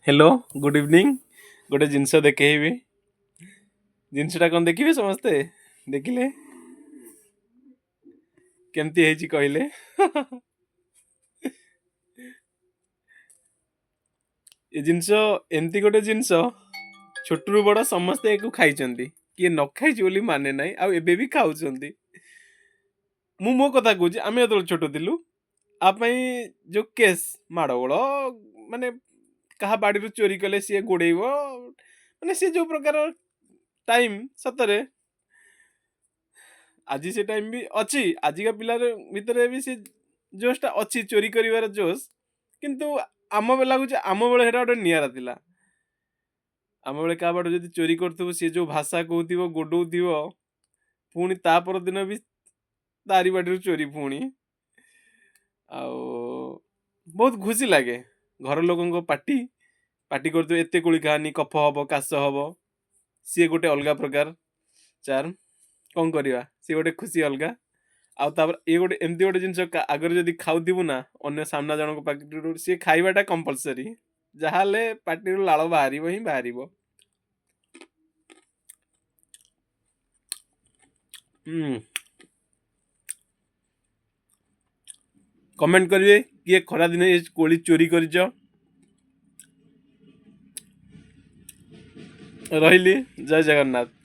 Hello good evening. गोटे जिनस देखेबी। जिनसटा कौन देखिए समस्ते देखिले केमती है कहले। ये जिनस एमती गोटे जिनस छोटू बड़ समस्ते ୟାକୁ ଖାଇଛନ୍ତି। କିଏ ନ ଖାଇଛି ବୋଲି ମାନେ ନାହିଁ ଆଉ ଏବେ ବି ଖାଉଛନ୍ତି। ମୁଁ ମୋ କଥା କହୁଛି ଆମେ ଯେତେବେଳେ ଛୋଟ ଥିଲୁ ଆ ପାଇଁ ଯୋଉ କେସ୍ ମାଡ଼ଗୋଳ ମାନେ କାହା ବାଡିରୁ ଚୋରି କଲେ ସିଏ ଗୋଡେଇବ ମାନେ ସିଏ ଯୋଉ ପ୍ରକାର ଟାଇମ ସତରେ ଆଜି ସେ ଟାଇମ ବି ଅଛି ଆଜିକା ପିଲାର ଭିତରେ ବି ସେ ଜୋଶଟା ଅଛି ଚୋରି କରିବାର ଜୋଶ। କିନ୍ତୁ ଆମ ବେଳେ ଲାଗୁଛି ଆମ ବେଳେ ସେଟା ଗୋଟେ ନିଆରା ଥିଲା। ଆମ ବେଳେ କାହା ବାଡୁ ଯଦି ଚୋରି କରୁଥିବୁ ସିଏ ଯୋଉ ଭାଷା କହୁଥିବ ଗୋଡଉଥିବ ପୁଣି ତା ପରଦିନ ବି ତାରି ବାଡିରୁ ଚୋରି ପୁଣି ଆଉ ବହୁତ ଖୁସି ଲାଗେ। ଘର ଲୋକଙ୍କ ପାଟି ପାଟି କରୁଥିବେ ଏତେ କୋଳି ଖାଆନି କଫ ହବ କାଶ ହବ। ସିଏ ଗୋଟେ ଅଲଗା ପ୍ରକାର ଚାର୍ମ। କଣ କରିବା ସିଏ ଗୋଟେ ଖୁସି ଅଲଗା। ଆଉ ତାପରେ ଇଏ ଗୋଟେ ଏମିତି ଗୋଟେ ଜିନିଷ ଆଗରେ ଯଦି ଖାଉଥିବୁ ନା ଅନ୍ୟ ସାମ୍ନା ଜଣଙ୍କ ପାଟିରୁ ସିଏ ଖାଇବାଟା କମ୍ପଲସରି। ଯାହାହେଲେ ପାଟିରୁ ଲାଳ ବାହାରିବ ହିଁ ବାହାରିବ। ହୁଁ। କମେଣ୍ଟ କରିବେ କିଏ ଖରାଦିନେ ଏ କୋଳି ଚୋରି କରିଛ। ରହିଲି ଜୟ ଜଗନ୍ନାଥ।